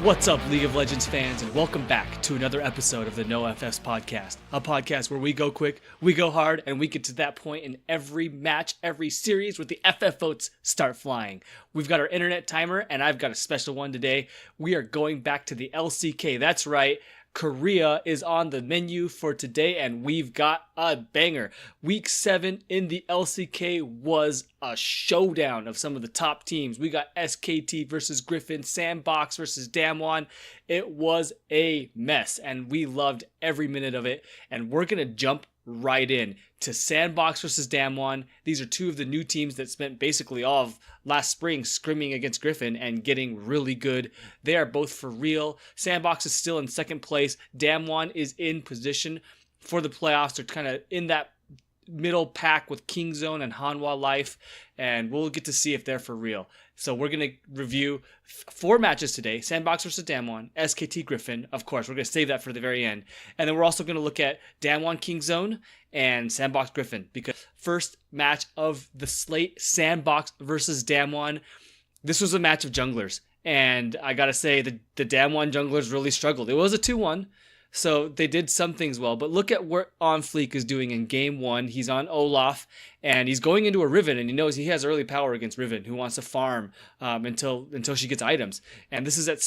What's up, League of Legends fans, and welcome back to another episode of the No FFs Podcast, a podcast where we go quick, we go hard, and we get to that point in every match, every series where the FF votes start flying. We've got our internet timer, and I've got a special one today. We are going back to the LCK. That's right. Korea is on the menu for today, and we've got a banger. Week 7 in the LCK was a showdown of some of the top teams. We got SKT versus Griffin, Sandbox versus Damwon. It was a mess, and we loved every minute of it. And we're going to jump right in to Sandbox versus Damwon. These are two of the new teams that spent basically all of last spring scrimming against Griffin and getting really good. They are both for real. Sandbox is still in second place. Damwon is in position for the playoffs. They're kind of in that middle pack with KINGZONE and Hanwha Life, and we'll get to see if they're for real. So we're going to review 4 matches today: Sandbox versus Damwon, SKT Griffin. Of course, we're going to save that for the very end. And then we're also going to look at Damwon KINGZONE and Sandbox Griffin, because first match of the slate, Sandbox versus Damwon. This was a match of junglers, and I got to say the Damwon junglers really struggled. It was a 2-1. So they did some things well, but look at what OnFleek is doing in game 1. He's on Olaf, and he's going into a Riven, and he knows he has early power against Riven, who wants to farm until she gets items. And this is at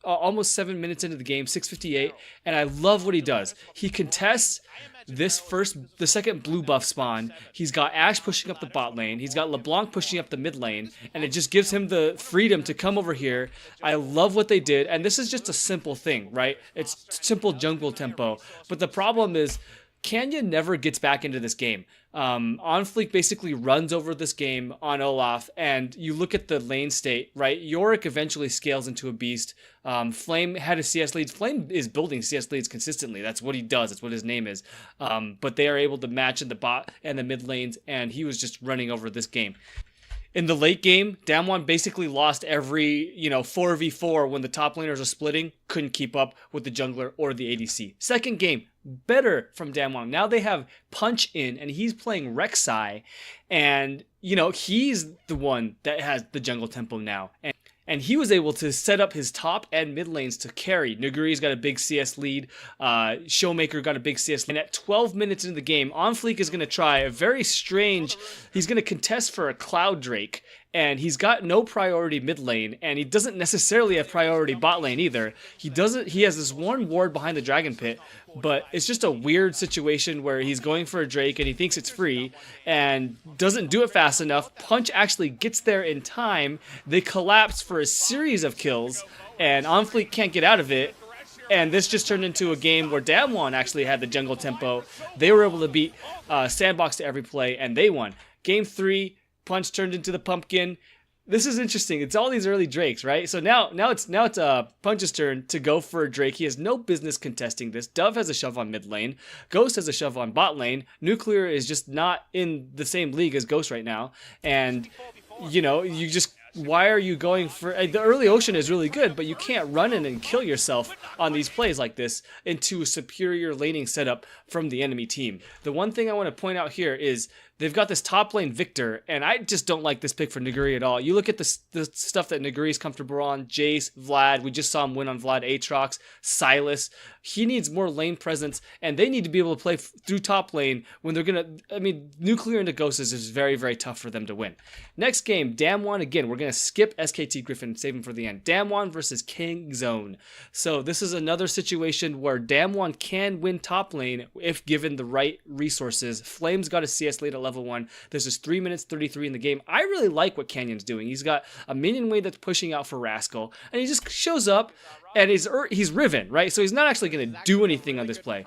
almost 7 minutes into the game, 6:58, and I love what he does. He contests the second blue buff spawn. He's got Ashe pushing up the bot lane. He's got LeBlanc pushing up the mid lane, and it just gives him the freedom to come over here. I love what they did, and this is just a simple thing, right? It's simple jungle tempo, but the problem is Canyon never gets back into this game. OnFleek basically runs over this game on Olaf, and you look at the lane state, right? Yorick eventually scales into a beast. Flame had his CS leads. Flame is building CS leads consistently. That's what he does. That's what his name is. But they are able to match in the bot and the mid lanes, and he was just running over this game. In the late game, Damwon basically lost every 4v4 when the top laners are splitting, couldn't keep up with the jungler or the ADC. Second game, better from Damwon. Now they have Punch in, and he's playing Rek'Sai, and he's the one that has the jungle tempo now. And he was able to set up his top and mid lanes to carry. Nuguri's got a big CS lead. Showmaker got a big CS lead. And at 12 minutes into the game, OnFleek is going to try a very strange... He's going to contest for a Cloud Drake. And he's got no priority mid lane, and he doesn't necessarily have priority bot lane either. He has this one ward behind the Dragon Pit, but it's just a weird situation where he's going for a Drake and he thinks it's free and doesn't do it fast enough. Punch actually gets there in time. They collapse for a series of kills, and OnFleek can't get out of it. And this just turned into a game where Damwon actually had the jungle tempo. They were able to beat Sandbox to every play, and they won. Game 3, Punch turned into the pumpkin. This is interesting. It's all these early Drakes, right? So now it's Punch's turn to go for a Drake. He has no business contesting this. Dove has a shove on mid lane. Ghost has a shove on bot lane. Nuclear is just not in the same league as Ghost right now. And why are you going for... The early Ocean is really good, but you can't run in and kill yourself on these plays like this into a superior laning setup from the enemy team. The one thing I want to point out here is they've got this top lane Victor, and I just don't like this pick for Nuguri at all. You look at the stuff that Nuguri's comfortable on: Jace, Vlad. We just saw him win on Vlad, Aatrox, Sylas. He needs more lane presence, and they need to be able to play through top lane when they're going to... Nuclear into Ghosts is very, very tough for them to win. Next game, Damwon again. We're going to skip SKT Griffin and save him for the end. Damwon versus KINGZONE. So this is another situation where Damwon can win top lane if given the right resources. Flame's got a CS lead at level 1. There's just 3 minutes 33 in the game. I really like what Canyon's doing. He's got a minion wave that's pushing out for Rascal, and he just shows up, and he's Riven, right? So he's not actually going to do anything on this play.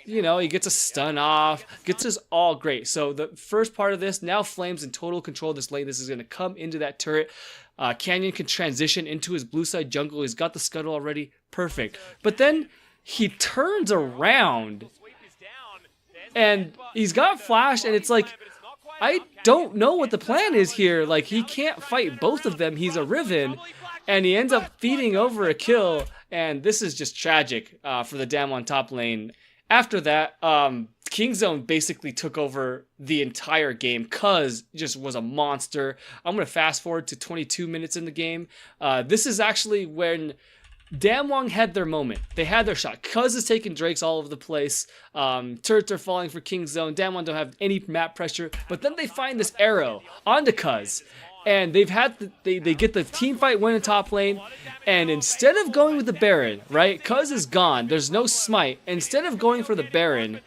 He gets a stun off, gets us all great. So the first part of this, now Flame's in total control of this lane. This is going to come into that turret. Canyon can transition into his blue side jungle. He's got the scuttle already. Perfect. But then he turns around, and he's got flash, and it's like, I don't know what the plan is here. Like, he can't fight both of them. He's a Riven. and he ends up feeding over a kill, and this is just tragic for the Damwon top lane. After that, KINGZONE basically took over the entire game. Cuz just was a monster. I'm going to fast forward to 22 minutes in the game. This is actually when Damwon had their moment. They had their shot. Cuz is taking Drakes all over the place. Turrets are falling for KINGZONE. Damwon don't have any map pressure. But then they find this arrow onto Cuz. And they get the team fight win in top lane, and instead of going with the Baron, right, Cuz is gone, there's no smite, instead of going for the Baron,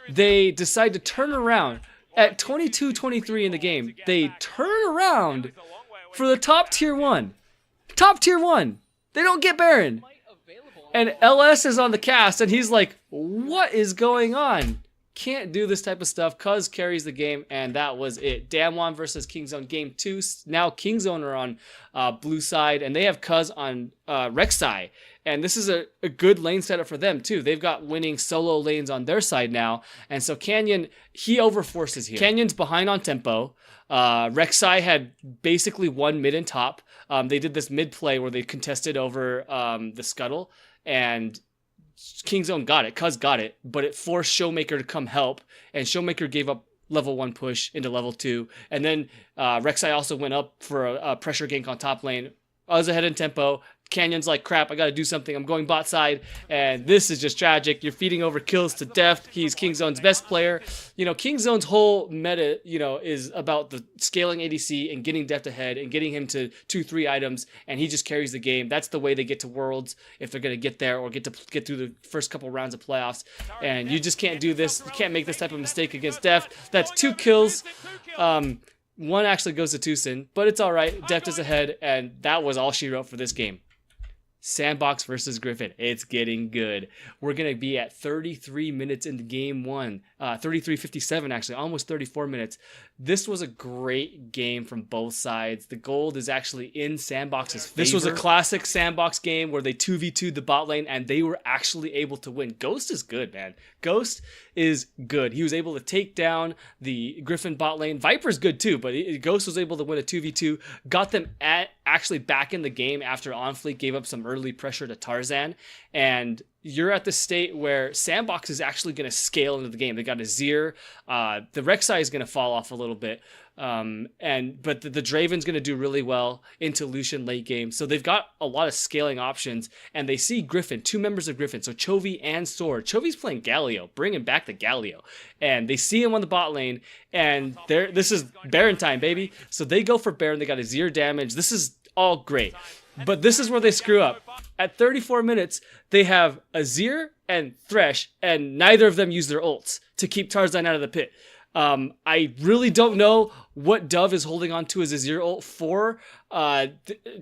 they decide to turn around. At 22-23 in the game, they turn around for the top tier 1. Top tier 1! They don't get Baron! And LS is on the cast, and he's like, what is going on? Can't do this type of stuff. Cuz carries the game, and that was it. Damwon versus KINGZONE game 2. Now KINGZONE are on blue side, and they have Cuz on Rek'Sai. And this is a good lane setup for them too. They've got winning solo lanes on their side now. And so Canyon, he overforces here. Canyon's behind on tempo. Rek'Sai had basically won mid and top. They did this mid play where they contested over the scuttle, and KINGZONE got it, Cuz got it, but it forced Showmaker to come help, and Showmaker gave up level 1 push into level 2, and then Rek'Sai also went up for a pressure gank on top lane. I was ahead in tempo. Canyon's like, crap, I gotta do something, I'm going bot side, and this is just tragic. You're feeding over kills to death. He's KINGZONE's best player. You know, KINGZONE's whole meta, you know, is about the scaling ADC and getting depth ahead and getting him to 2-3 items, and he just carries the game. That's the way they get to Worlds, if they're gonna get there or get through the first couple rounds of playoffs, and you just can't do this. You can't make this type of mistake against Deft. That's 2 kills. One actually goes to Tucson, but it's alright. Deft is ahead, and that was all she wrote for this game. Sandbox versus Griffin. It's getting good. We're going to be at 33 minutes into game 1. 33:57 actually, almost 34 minutes. This was a great game from both sides. The gold is actually in Sandbox's favor. This was a classic Sandbox game where they 2v2'd the bot lane and they were actually able to win. Ghost is good, man. Ghost is good. He was able to take down the Griffin bot lane. Viper's good too, but Ghost was able to win a 2v2, got them actually back in the game after OnFleek gave up some early pressure to Tarzan, and you're at the state where Sandbox is actually going to scale into the game. They got a Azir. The Rek'Sai is going to fall off a little bit. But the Draven's going to do really well into Lucian late game. So they've got a lot of scaling options, and they see Griffin, 2 members of Griffin, so Chovy and Sword. Chovy's playing Galio, bringing back the Galio. And they see him on the bot lane, and this is Baron time, baby. So they go for Baron. They got a Azir damage. This is all great. But this is where they screw up. At 34 minutes, they have Azir and Thresh, and neither of them use their ults to keep Tarzan out of the pit. I really don't know what Dove is holding on to his Azir ult for.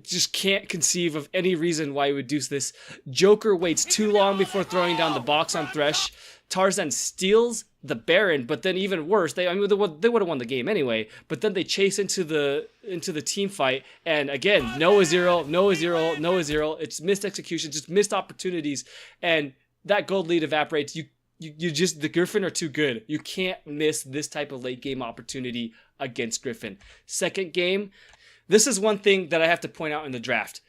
Just can't conceive of any reason why he would do this. Joker waits too long before throwing down the box on Thresh. Tarzan steals the Baron, but then even worse, they would have won the game anyway, but then they chase into the team fight, and again, no Azir ult. It's missed execution, just missed opportunities, and that gold lead evaporates. You just, the Griffin are too good. You can't miss this type of late game opportunity against Griffin. Second game, this is one thing that I have to point out in the draft.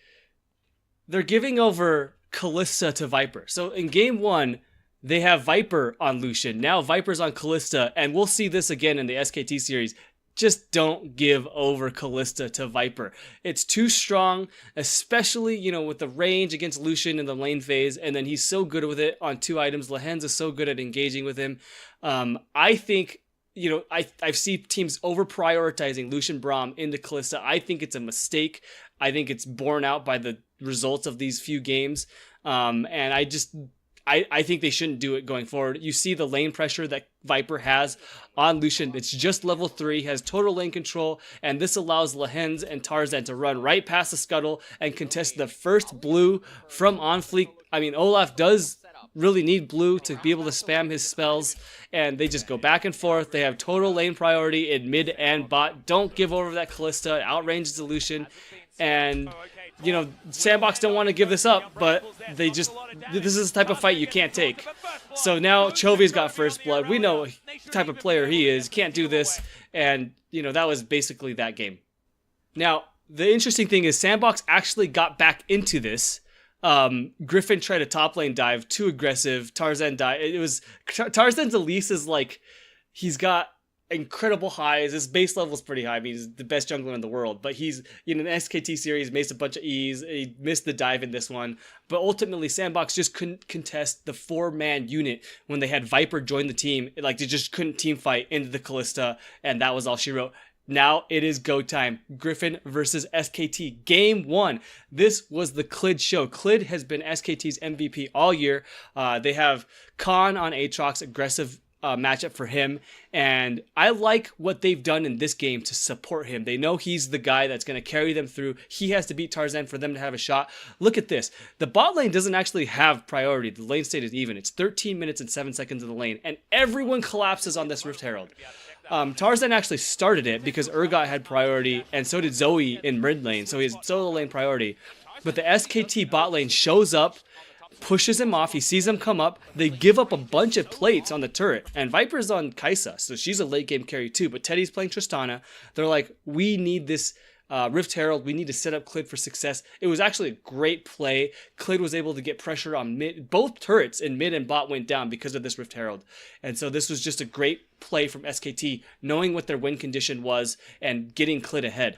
They're giving over Kalista to Viper. So in game 1, they have Viper on Lucian. Now Viper's on Kalista, and we'll see this again in the SKT series. Just don't give over Kalista to Viper. It's too strong, especially, you know, with the range against Lucian in the lane phase, and then he's so good with it on 2 items. Lehens is so good at engaging with him. I think, you know, I've seen teams over-prioritizing Lucian Braum into Kalista. I think it's a mistake. I think it's borne out by the results of these few games. And I think they shouldn't do it going forward. You see the lane pressure that Viper has on Lucian. It's just level 3, has total lane control, and this allows Lehens and Tarzan to run right past the scuttle and contest the first blue from OnFleek. I mean, Olaf does really need blue to be able to spam his spells, and they just go back and forth. They have total lane priority in mid and bot. Don't give over that Kalista. Outranges the Lucian, and you know, Sandbox don't want to give this up, but this is the type of fight you can't take. So now Chovy's got first blood. We know what type of player he is. Can't do this. And, you know, that was basically that game. Now, the interesting thing is Sandbox actually got back into this. Griffin tried a top lane dive, too aggressive. Tarzan died. It was Tarzan's Elise is like, he's got incredible highs. His base level is pretty high. I mean, he's the best jungler in the world, but he's in an SKT series, made a bunch of E's. He missed the dive in this one, but ultimately Sandbox just couldn't contest the 4-man unit when they had Viper join the team. Like, they just couldn't team fight into the Callista, and that was all she wrote. Now it is go time. Griffin versus SKT. Game 1. This was the Clid show. Clid has been SKT's MVP all year. They have Khan on Aatrox, aggressive matchup for him, and I like what they've done in this game to support him. They know he's the guy that's going to carry them through. He has to beat Tarzan for them to have a shot. Look at this. The bot lane doesn't actually have priority. The lane state is even. It's 13 minutes and 7 seconds in the lane, and everyone collapses on this Rift Herald. Tarzan actually started it because Urgot had priority, and so did Zoe in mid lane, so he has solo lane priority. But the SKT bot lane shows up, pushes him off, he sees him come up, they give up a bunch of plates on the turret, and Viper's on Kai'Sa, so she's a late game carry too, but Teddy's playing Tristana. They're like, we need this Rift Herald, we need to set up Clid for success. It was actually a great play. Clid was able to get pressure on mid, both turrets in mid and bot went down because of this Rift Herald, and so this was just a great play from SKT, knowing what their win condition was and getting Clid ahead.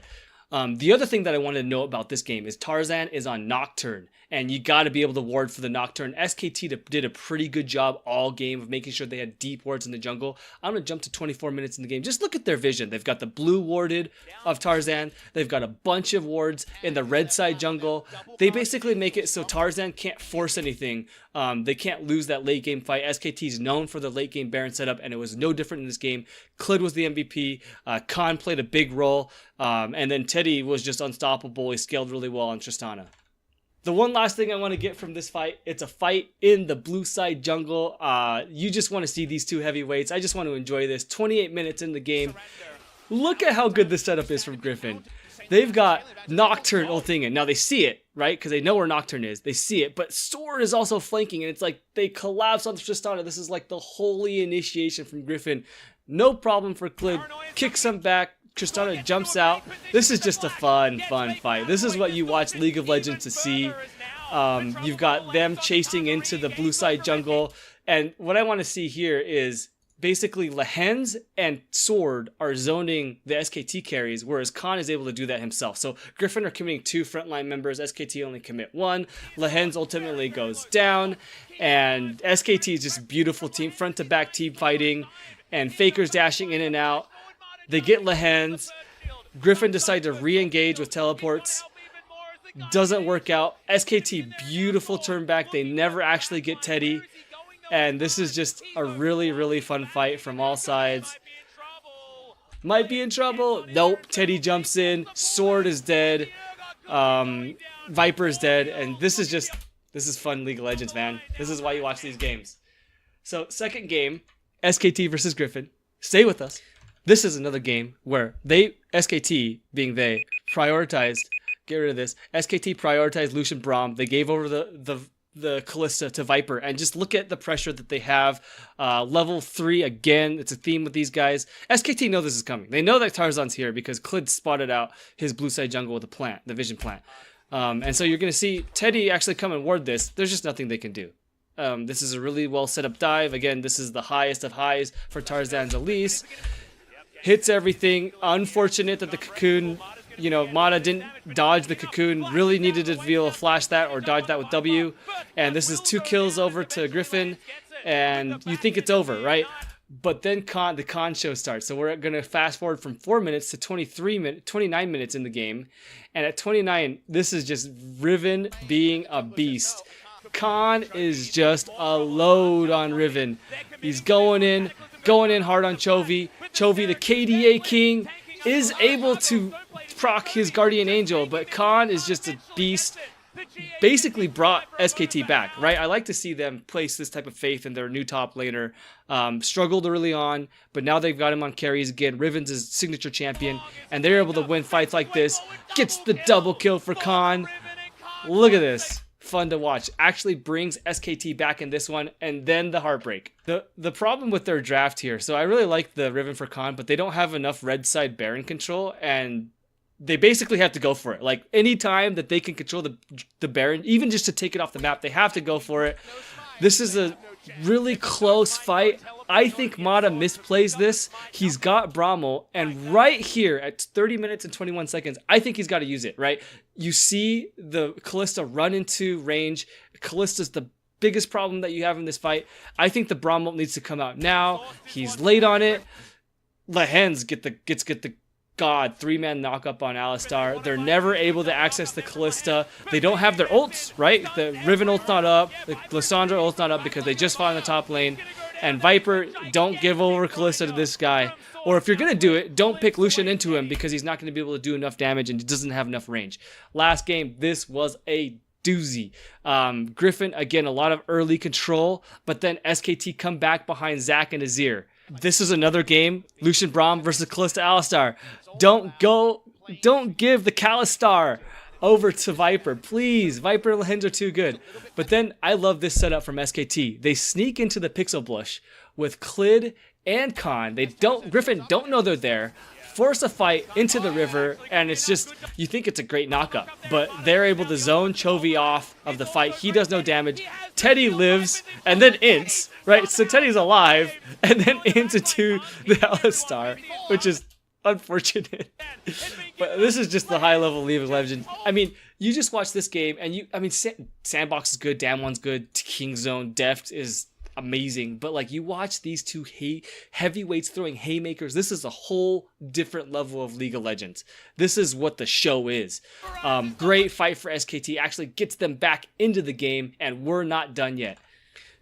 The other thing that I wanted to know about this game is Tarzan is on Nocturne, and you got to be able to ward for the Nocturne. SKT did a pretty good job all game of making sure they had deep wards in the jungle. I'm going to jump to 24 minutes in the game. Just look at their vision. They've got the blue warded of Tarzan. They've got a bunch of wards in the red side jungle. They basically make it so Tarzan can't force anything. They can't lose that late game fight. SKT is known for the late game Baron setup, and it was no different in this game. Clid was the MVP. Khan played a big role. And then Teddy was just unstoppable. He scaled really well on Tristana. The one last thing I want to get from this fight, it's a fight in the blue side jungle. You just want to see these two heavyweights. I just want to enjoy this. 28 minutes in the game. Look at how good this setup is from Griffin. They've got Nocturne ulting in. Now they see it, right? Because they know where Nocturne is. They see it. But Sword is also flanking, and it's like they collapse on Tristana. This is like the holy initiation from Griffin. No problem for Clid. Kicks him back. Tristana jumps out. This is just a fun fight. This is what you watch League of Legends to see. You've got them chasing into the blue side jungle. And what I want to see here is basically Lehens and Sword are zoning the SKT carries, whereas Khan is able to do that himself. So Griffin are committing 2 frontline members. SKT only commit 1. Lehens ultimately goes down. And SKT is just beautiful team, front to back team fighting. And Faker's dashing in and out. They get Lehens. Griffin decides to re-engage with teleports. Doesn't work out. SKT, beautiful turn back. They never actually get Teddy. And this is just a really, really fun fight from all sides. Might be in trouble. Nope. Teddy jumps in. Sword is dead. Viper is dead. And this is fun League of Legends, man. This is why you watch these games. So, second game, SKT versus Griffin. Stay with us. This is another game where SKT, being they, prioritized, get rid of this, SKT prioritized Lucian Braum. They gave over the Callista to Viper, and just look at the pressure that they have. Level 3, again, it's a theme with these guys. SKT know this is coming. They know that Tarzan's here because Clid spotted out his blue side jungle with a plant, the vision plant. And so you're going to see Teddy actually come and ward this. There's just nothing they can do. This is a really well set up dive. Again, this is the highest of highs for Tarzan's Elise. Hits everything. Unfortunate that the cocoon, Mata didn't dodge the cocoon. Really needed to be able to flash that or dodge that with W. And this is 2 kills over to Griffin. And you think it's over, right? But then the Khan show starts. So we're going to fast forward from 4 minutes to 29 minutes in the game. And at 29, this is just Riven being a beast. Khan is just a load on Riven. He's going in hard on Chovy. Chovy, the KDA king, is able to proc his Guardian Angel, but Khan is just a beast. Basically brought SKT back, right? I like to see them place this type of faith in their new top laner. Struggled early on, but now they've got him on carries again. Riven's his signature champion, and they're able to win fights like this. Gets the double kill for Khan. Look at this. Fun to watch. Actually brings SKT back in this one, and then the heartbreak. The problem with their draft here, so I really like the Riven for Khan, but they don't have enough red side Baron control, and they basically have to go for it. Like anytime that they can control the Baron, even just to take it off the map, they have to go for it. This is a really close fight. I think Mata misplays this. He's got Bramble, and right here at 30 minutes and 21 seconds, I think he's got to use it, right? You see the Kalista run into range. Kalista's the biggest problem that you have in this fight. I think the Bramble needs to come out now. He's late on it. Lehens gets the God 3-man knock-up on Alistar. They're never able to access the Kalista. They don't have their ults, right? The Riven ult's not up. The Lissandra ult's not up because they just fought in the top lane. And Viper, don't give over Kalista to this guy. Or if you're going to do it, don't pick Lucian into him because he's not going to be able to do enough damage and he doesn't have enough range. Last game, this was a doozy. Griffin, again, a lot of early control, but then SKT come back behind Zac and Azir. This is another game, Lucian Braum versus Kalista Alistar. Don't give the Kalistar over to Viper, please. Viper and Lehens are too good. But then I love this setup from SKT. They sneak into the Pixel Bush with Clid and Khan. Griffin don't know they're there. Force a fight into the river, and it's just, you think it's a great knockup, but they're able to zone Chovy off of the fight. He does no damage. Teddy lives, and then ints, right? So Teddy's alive, and then ints into the Alistar, which is unfortunate. But this is just the high level League of Legends. I mean, you just watch this game, and Sandbox is good, Damwon's good, KINGZONE, Deft is amazing, but like you watch these two heavyweights throwing haymakers. This is a whole different level of League of Legends. This is what the show is. Great fight for SKT, actually gets them back into the game, and we're not done yet.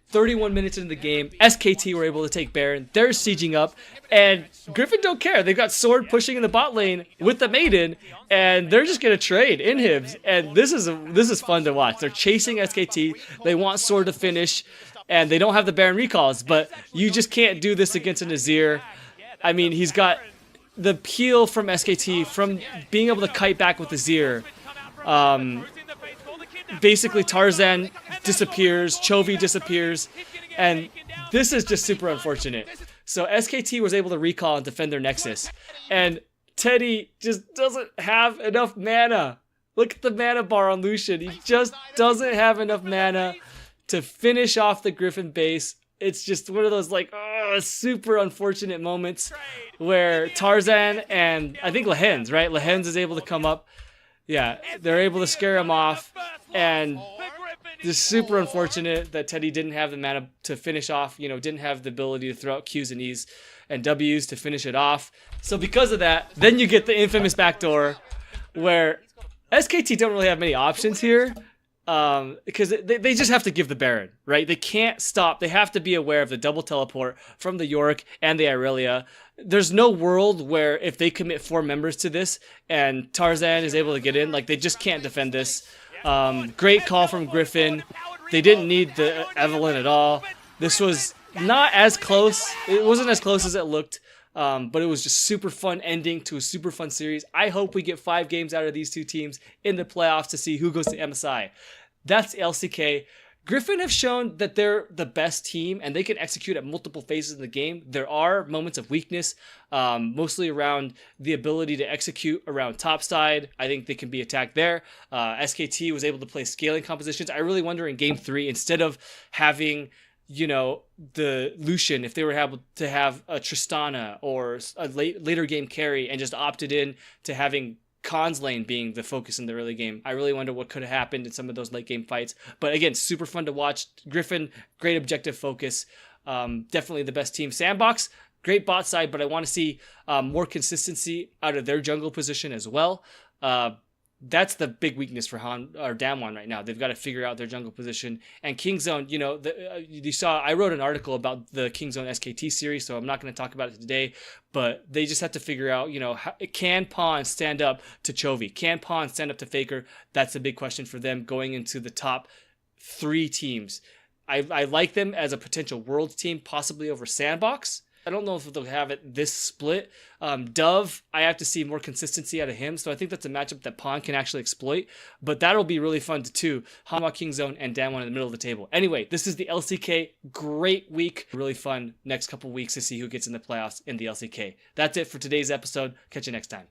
31 minutes into the game, SKT were able to take Baron. They're sieging up, and Griffin don't care. They've got Sword pushing in the bot lane with the Maiden, and they're just gonna trade inhibs. And this is fun to watch. They're chasing SKT. They want Sword to finish, and they don't have the Baron recalls, but you just can't do this against an Azir. I mean, he's got the peel from SKT from being able to kite back with Azir. Basically, Tarzan disappears, Chovy disappears, and this is just super unfortunate. So SKT was able to recall and defend their Nexus, and Teddy just doesn't have enough mana. Look at the mana bar on Lucian. He just doesn't have enough mana to finish off the Griffin base. It's just one of those like super unfortunate moments where Tarzan and I think Lehens, right? Lehens is able to come up. Yeah, they're able to scare him off, and just super unfortunate that Teddy didn't have the mana to finish off, didn't have the ability to throw out Qs and Es and Ws to finish it off. So because of that, then you get the infamous backdoor where SKT don't really have many options here. Because they just have to give the Baron, right? They can't stop. They have to be aware of the double teleport from the Yorick and the Irelia. There's no world where if they commit 4 members to this and Tarzan is able to get in, like they just can't defend this. Great call from Griffin. They didn't need the Evelyn at all. This was not as close. It wasn't as close as it looked. But it was just super fun ending to a super fun series. I hope we get 5 games out of these two teams in the playoffs to see who goes to MSI. That's LCK. Griffin have shown that they're the best team and they can execute at multiple phases in the game. There are moments of weakness, mostly around the ability to execute around topside. I think they can be attacked there. SKT was able to play scaling compositions. I really wonder in game 3, instead of having the Lucian, if they were able to have a Tristana or a later game carry and just opted in to having Khan's lane being the focus in the early game. I really wonder what could have happened in some of those late game fights. But again, super fun to watch. Griffin, great objective focus. Definitely the best team. Sandbox, great bot side, but I want to see more consistency out of their jungle position as well. That's the big weakness for Damwon right now. They've got to figure out their jungle position. And KINGZONE, you saw, I wrote an article about the KINGZONE SKT series, so I'm not going to talk about it today, but they just have to figure out, can Pawn stand up to Chovy? Can Pawn stand up to Faker? That's a big question for them going into the top 3 teams. I like them as a potential world team, possibly over Sandbox. I don't know if they'll have it this split. Dove, I have to see more consistency out of him, so I think that's a matchup that Pawn can actually exploit, but that'll be really fun too. Hanwha, KINGZONE, and Damwon in the middle of the table. Anyway, this is the LCK. Great week. Really fun next couple weeks to see who gets in the playoffs in the LCK. That's it for today's episode. Catch you next time.